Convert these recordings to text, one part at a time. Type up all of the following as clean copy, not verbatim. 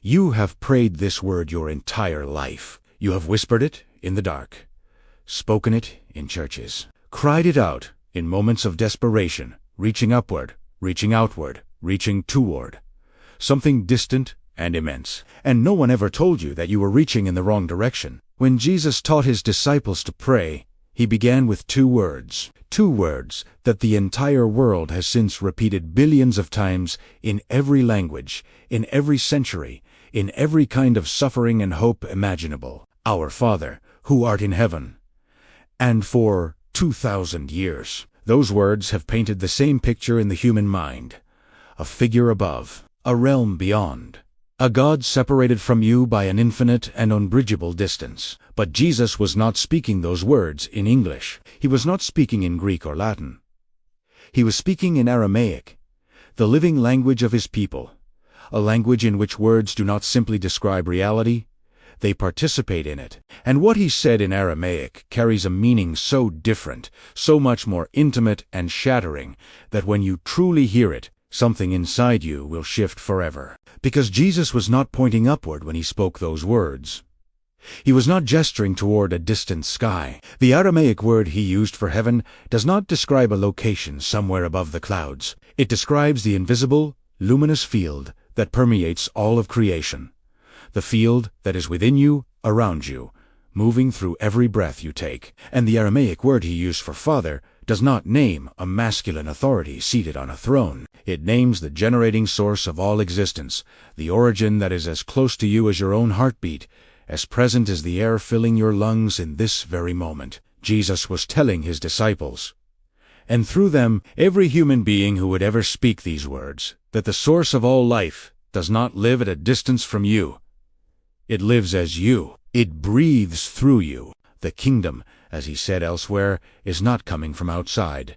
You have prayed this word your entire life. You have whispered it in the dark, spoken it in churches, cried it out in moments of desperation, reaching upward, reaching outward, reaching toward something distant and immense. And no one ever told you that you were reaching in the wrong direction. When Jesus taught his disciples to pray, he began with two words that the entire world has since repeated billions of times in every language, in every century, in every kind of suffering and hope imaginable. Our Father, who art in heaven. And for 2,000 years, those words have painted the same picture in the human mind. A figure above, a realm beyond, a God separated from you by an infinite and unbridgeable distance. But Jesus was not speaking those words in English. He was not speaking in Greek or Latin. He was speaking in Aramaic, the living language of his people, a language in which words do not simply describe reality, they participate in it. And what he said in Aramaic carries a meaning so different, so much more intimate and shattering, that when you truly hear it, something inside you will shift forever. Because Jesus was not pointing upward when he spoke those words. He was not gesturing toward a distant sky. The Aramaic word he used for heaven does not describe a location somewhere above the clouds. It describes the invisible, luminous field that permeates all of creation. The field that is within you, around you, moving through every breath you take. And the Aramaic word he used for Father does not name a masculine authority seated on a throne. It names the generating source of all existence, the origin that is as close to you as your own heartbeat, as present as the air filling your lungs in this very moment. Jesus was telling his disciples, and through them every human being who would ever speak these words, that the source of all life does not live at a distance from you. It lives as you. It breathes through you. The kingdom, as he said elsewhere, is not coming from outside.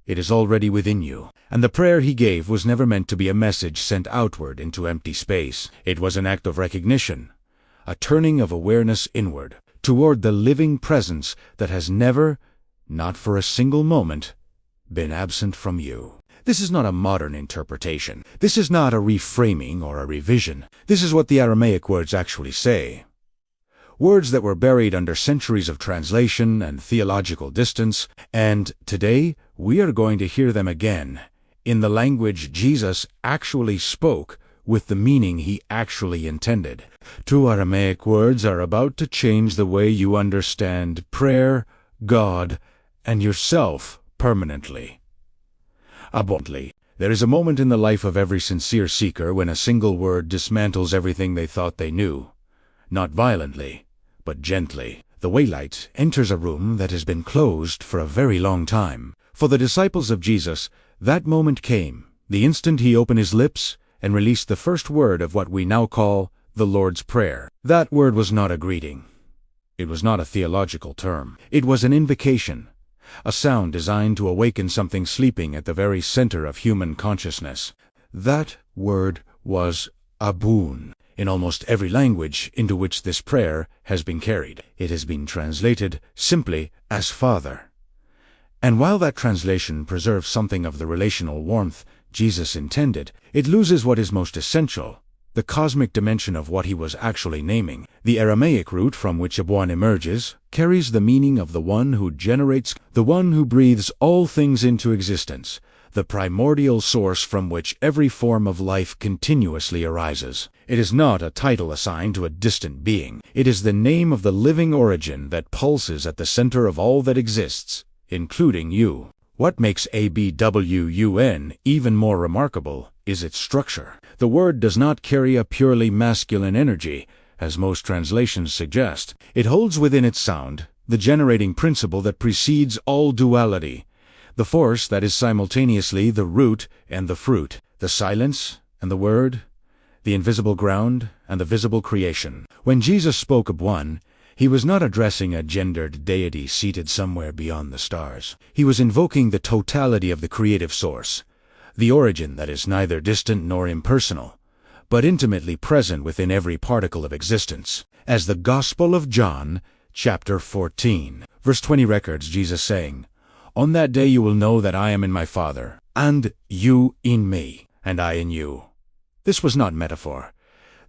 It is already within you. And the prayer he gave was never meant to be a message sent outward into empty space. It was an act of recognition, a turning of awareness inward, toward the living presence that has never, not for a single moment, been absent from you. This is not a modern interpretation. This is not a reframing or a revision. This is what the Aramaic words actually say. Words that were buried under centuries of translation and theological distance, and today we are going to hear them again, in the language Jesus actually spoke, with the meaning he actually intended. Two Aramaic words are about to change the way you understand prayer, God, and yourself permanently. Abundantly. There is a moment in the life of every sincere seeker when a single word dismantles everything they thought they knew. Not violently, but gently. The way light enters a room that has been closed for a very long time. For the disciples of Jesus, that moment came, the instant he opened his lips and released the first word of what we now call the Lord's Prayer. That word was not a greeting. It was not a theological term. It was an invocation, a sound designed to awaken something sleeping at the very center of human consciousness. That word was abun. In almost every language into which this prayer has been carried, it has been translated simply as Father. And while that translation preserves something of the relational warmth Jesus intended, it loses what is most essential, the cosmic dimension of what he was actually naming. The Aramaic root from which Abuan emerges carries the meaning of the one who generates, the one who breathes all things into existence, the primordial source from which every form of life continuously arises. It is not a title assigned to a distant being. It is the name of the living origin that pulses at the center of all that exists, including you. What makes ABWUN even more remarkable is its structure. The word does not carry a purely masculine energy, as most translations suggest. It holds within its sound the generating principle that precedes all duality, the force that is simultaneously the root and the fruit, the silence and the word, the invisible ground and the visible creation. When Jesus spoke of one, he was not addressing a gendered deity seated somewhere beyond the stars. He was invoking the totality of the creative source, the origin that is neither distant nor impersonal, but intimately present within every particle of existence. As the Gospel of John, chapter 14, verse 20 records Jesus saying, "On that day you will know that I am in my Father, and you in me, and I in you." This was not metaphor.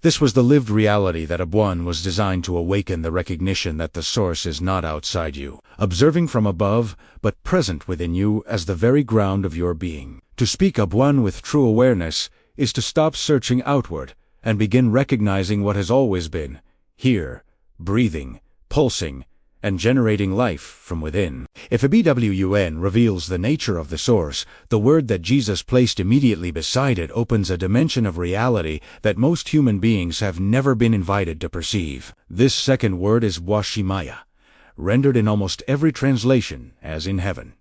This was the lived reality that Abuan was designed to awaken the recognition that the source is not outside you, observing from above, but present within you as the very ground of your being. To speak Abuan with true awareness is to stop searching outward and begin recognizing what has always been, here, breathing, pulsing, and generating life from within. If a BWUN reveals the nature of the source, the word that Jesus placed immediately beside it opens a dimension of reality that most human beings have never been invited to perceive. This second word is Washimaya, rendered in almost every translation as in heaven.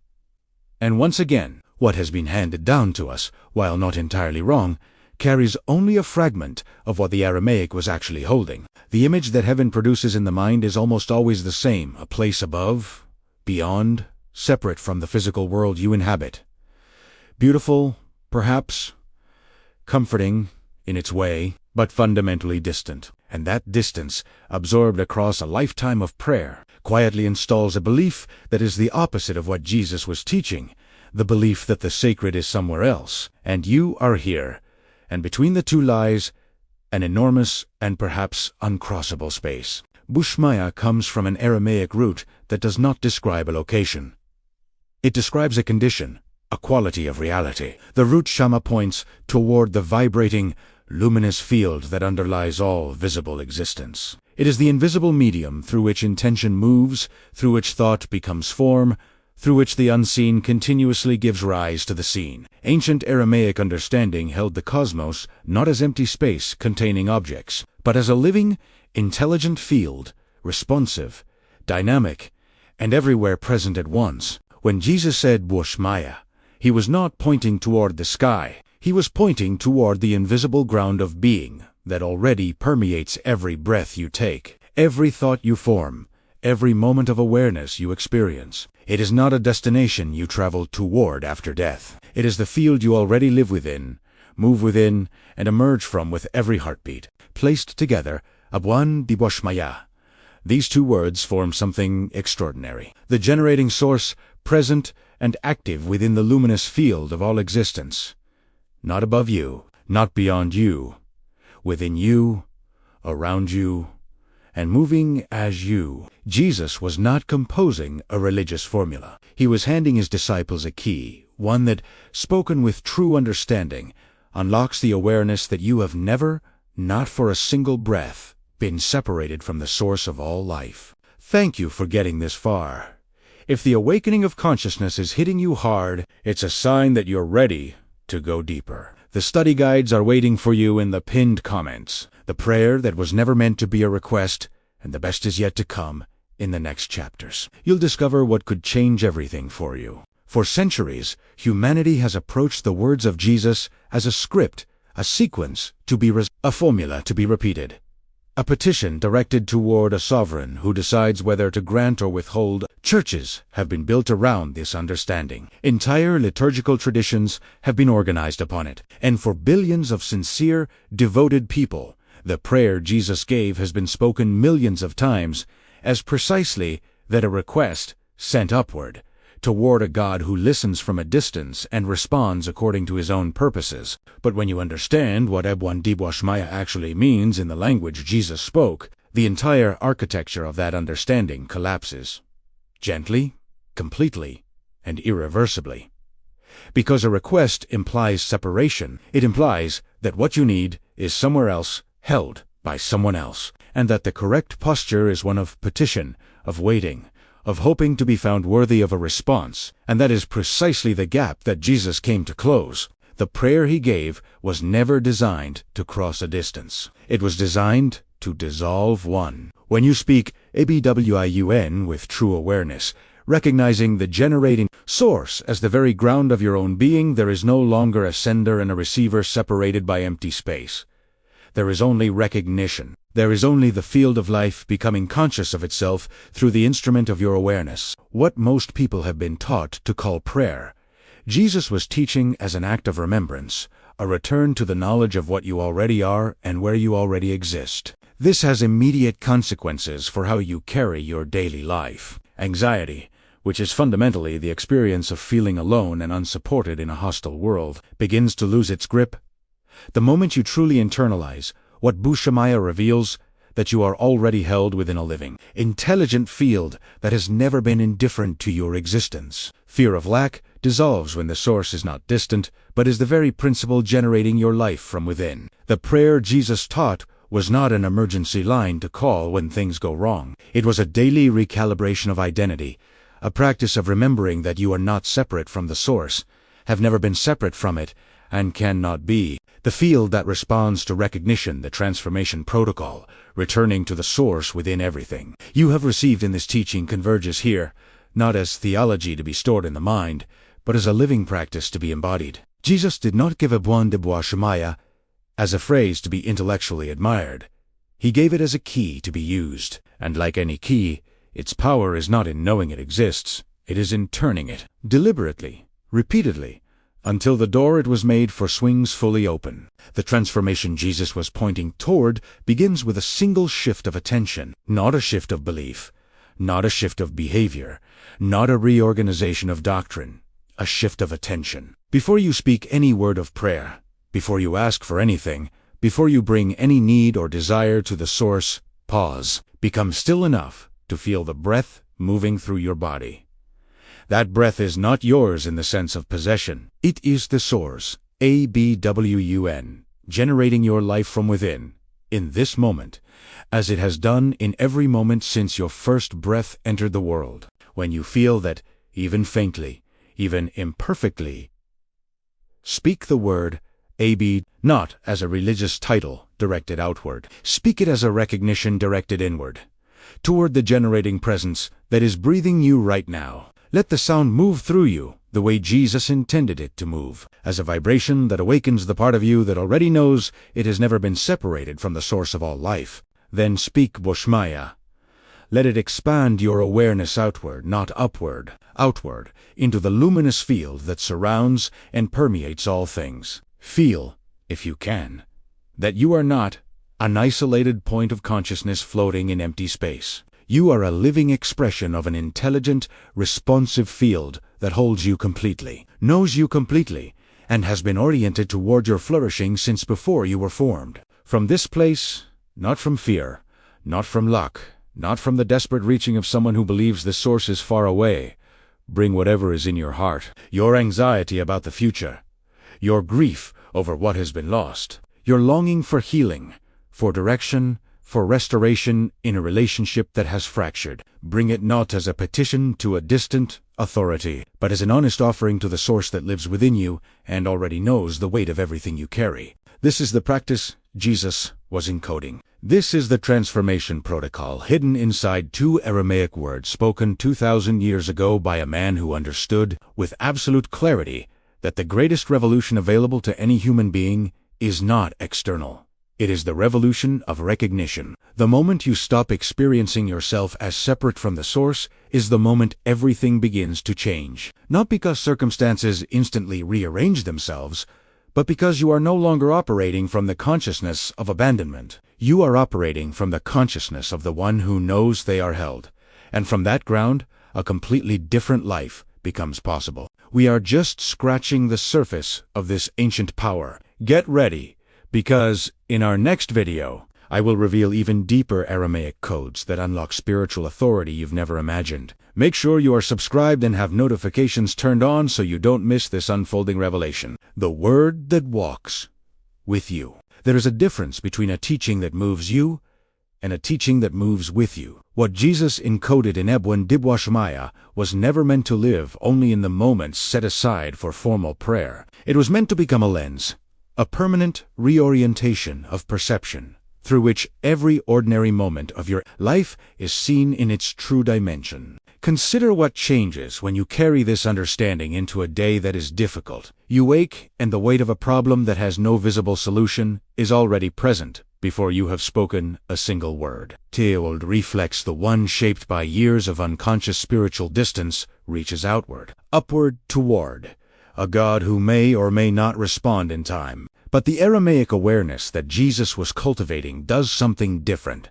And once again, what has been handed down to us, while not entirely wrong, carries only a fragment of what the Aramaic was actually holding. The image that heaven produces in the mind is almost always the same, a place above, beyond, separate from the physical world you inhabit. Beautiful, perhaps, comforting in its way, but fundamentally distant. And that distance, absorbed across a lifetime of prayer, quietly installs a belief that is the opposite of what Jesus was teaching, the belief that the sacred is somewhere else, and you are here. And between the two lies an enormous and perhaps uncrossable space. Bushmaya comes from an Aramaic root that does not describe a location. It describes a condition, a quality of reality. The root shama points toward the vibrating, luminous field that underlies all visible existence. It is the invisible medium through which intention moves, through which thought becomes form, through which the unseen continuously gives rise to the seen. Ancient Aramaic understanding held the cosmos not as empty space containing objects, but as a living, intelligent field, responsive, dynamic, and everywhere present at once. When Jesus said Bushmaya, he was not pointing toward the sky. He was pointing toward the invisible ground of being that already permeates every breath you take, every thought you form, every moment of awareness you experience. It is not a destination you travel toward after death. It is the field you already live within, move within, and emerge from with every heartbeat. Placed together, Abuan di Bushmaya. These two words form something extraordinary. The generating source, present and active within the luminous field of all existence. Not above you, not beyond you, within you, around you, and moving as you. Jesus was not composing a religious formula. He was handing his disciples a key, one that, spoken with true understanding, unlocks the awareness that you have never, not for a single breath, been separated from the source of all life. Thank you for getting this far. If the awakening of consciousness is hitting you hard, it's a sign that you're ready to go deeper. The study guides are waiting for you in the pinned comments. The prayer that was never meant to be a request, and the best is yet to come in the next chapters. You'll discover what could change everything for you. For centuries, humanity has approached the words of Jesus as a script, a sequence to be a formula to be repeated. A petition directed toward a sovereign who decides whether to grant or withhold. Churches have been built around this understanding. Entire liturgical traditions have been organized upon it. And for billions of sincere, devoted people, the prayer Jesus gave has been spoken millions of times as precisely that a request sent upward, toward a God who listens from a distance and responds according to his own purposes. But when you understand what Abuan di Bushmaya actually means in the language Jesus spoke, the entire architecture of that understanding collapses. Gently, completely, and irreversibly. Because a request implies separation, it implies that what you need is somewhere else, held by someone else, and that the correct posture is one of petition, of waiting, of hoping to be found worthy of a response, and that is precisely the gap that Jesus came to close. The prayer he gave was never designed to cross a distance. It was designed to dissolve one. When you speak ABWIUN with true awareness, recognizing the generating source as the very ground of your own being, there is no longer a sender and a receiver separated by empty space. There is only recognition. There is only the field of life becoming conscious of itself through the instrument of your awareness. What most people have been taught to call prayer, Jesus was teaching as an act of remembrance, a return to the knowledge of what you already are and where you already exist. This has immediate consequences for how you carry your daily life. Anxiety, which is fundamentally the experience of feeling alone and unsupported in a hostile world, begins to lose its grip. The moment you truly internalize What Bushamaya reveals, that you are already held within a living, intelligent field that has never been indifferent to your existence. Fear of lack dissolves when the source is not distant, but is the very principle generating your life from within. The prayer Jesus taught was not an emergency line to call when things go wrong. It was a daily recalibration of identity, a practice of remembering that you are not separate from the source, have never been separate from it, and cannot be. The field that responds to recognition, the transformation protocol, returning to the source within everything you have received in this teaching converges here, not as theology to be stored in the mind, but as a living practice to be embodied. Jesus did not give a bon de bois shemaya as a phrase to be intellectually admired. He gave it as a key to be used, and like any key, its power is not in knowing it exists, it is in turning it, deliberately, repeatedly, until the door it was made for swings fully open. The transformation Jesus was pointing toward begins with a single shift of attention, not a shift of belief, not a shift of behavior, not a reorganization of doctrine, a shift of attention. Before you speak any word of prayer, before you ask for anything, before you bring any need or desire to the source, pause. Become still enough to feel the breath moving through your body. That breath is not yours in the sense of possession. It is the source, ABWUN, generating your life from within, in this moment, as it has done in every moment since your first breath entered the world. When you feel that, even faintly, even imperfectly, speak the word AB, not as a religious title directed outward. Speak it as a recognition directed inward, toward the generating presence that is breathing you right now. Let the sound move through you the way Jesus intended it to move, as a vibration that awakens the part of you that already knows it has never been separated from the source of all life. Then speak Boshmaya. Let it expand your awareness outward, not upward, outward, into the luminous field that surrounds and permeates all things. Feel, if you can, that you are not an isolated point of consciousness floating in empty space. You are a living expression of an intelligent, responsive field that holds you completely, knows you completely, and has been oriented toward your flourishing since before you were formed. From this place, not from fear, not from luck, not from the desperate reaching of someone who believes the source is far away, bring whatever is in your heart, your anxiety about the future, your grief over what has been lost, your longing for healing, for direction, for restoration in a relationship that has fractured. Bring it not as a petition to a distant authority, but as an honest offering to the source that lives within you and already knows the weight of everything you carry. This is the practice Jesus was encoding. This is the transformation protocol hidden inside two Aramaic words spoken 2,000 years ago by a man who understood with absolute clarity that the greatest revolution available to any human being is not external. It is the revolution of recognition. The moment you stop experiencing yourself as separate from the source is the moment everything begins to change. Not because circumstances instantly rearrange themselves, but because you are no longer operating from the consciousness of abandonment. You are operating from the consciousness of the one who knows they are held. And from that ground, a completely different life becomes possible. We are just scratching the surface of this ancient power. Get ready, because in our next video, I will reveal even deeper Aramaic codes that unlock spiritual authority you've never imagined. Make sure you are subscribed and have notifications turned on so you don't miss this unfolding revelation. The word that walks with you. There is a difference between a teaching that moves you and a teaching that moves with you. What Jesus encoded in Ebwan Dibwashmaya was never meant to live only in the moments set aside for formal prayer. It was meant to become a lens, a permanent reorientation of perception, through which every ordinary moment of your life is seen in its true dimension. Consider what changes when you carry this understanding into a day that is difficult. You wake, and the weight of a problem that has no visible solution is already present before you have spoken a single word. Teold reflex, the one shaped by years of unconscious spiritual distance, reaches outward, upward toward a God who may or may not respond in time. But the Aramaic awareness that Jesus was cultivating does something different.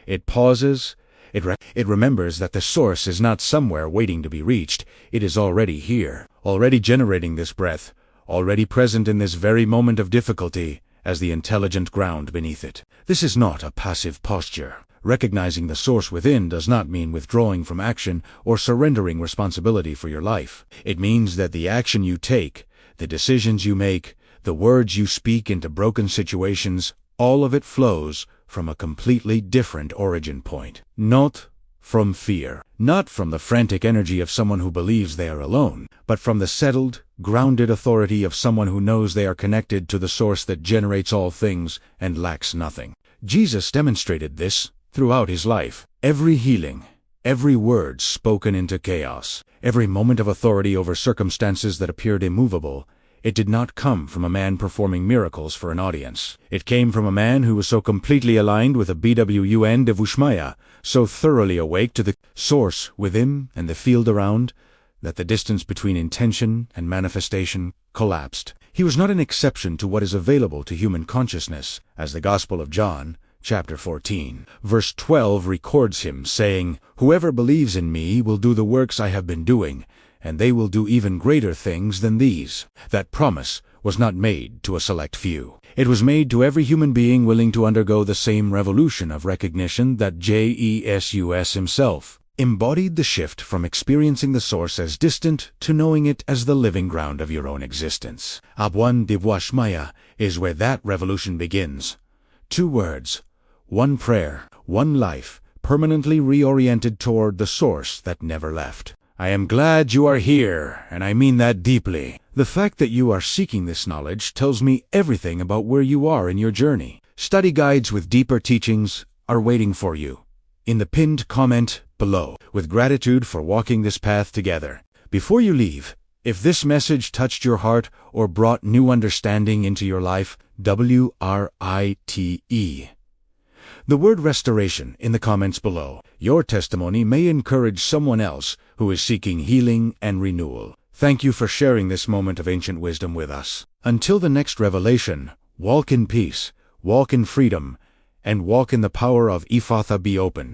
It pauses. It remembers that the source is not somewhere waiting to be reached. It is already here, already generating this breath, already present in this very moment of difficulty, as the intelligent ground beneath it. This is not a passive posture. Recognizing the source within does not mean withdrawing from action or surrendering responsibility for your life. It means that the action you take, the decisions you make, the words you speak into broken situations, all of it flows from a completely different origin point. Not from fear, not from the frantic energy of someone who believes they are alone, but from the settled, grounded authority of someone who knows they are connected to the source that generates all things and lacks nothing. Jesus demonstrated this throughout his life. Every healing, every word spoken into chaos, every moment of authority over circumstances that appeared immovable, it did not come from a man performing miracles for an audience. It came from a man who was so completely aligned with the BWUN Devushmaya, so thoroughly awake to the source within and the field around, that the distance between intention and manifestation collapsed. He was not an exception to what is available to human consciousness, as the Gospel of John, Chapter 14, verse 12 records him, saying, "Whoever believes in me will do the works I have been doing, and they will do even greater things than these." That promise was not made to a select few. It was made to every human being willing to undergo the same revolution of recognition that Jesus himself embodied, the shift from experiencing the source as distant to knowing it as the living ground of your own existence. Abwan Divwashmaya is where that revolution begins. 2 words. 1 prayer, 1 life, permanently reoriented toward the source that never left. I am glad you are here, and I mean that deeply. The fact that you are seeking this knowledge tells me everything about where you are in your journey. Study guides with deeper teachings are waiting for you in the pinned comment below. With gratitude for walking this path together. Before you leave, if this message touched your heart or brought new understanding into your life, WRITE. The word restoration in the comments below. Your testimony may encourage someone else who is seeking healing and renewal. Thank you for sharing this moment of ancient wisdom with us. Until the next revelation, walk in peace, walk in freedom, and walk in the power of Ifatha. Be open.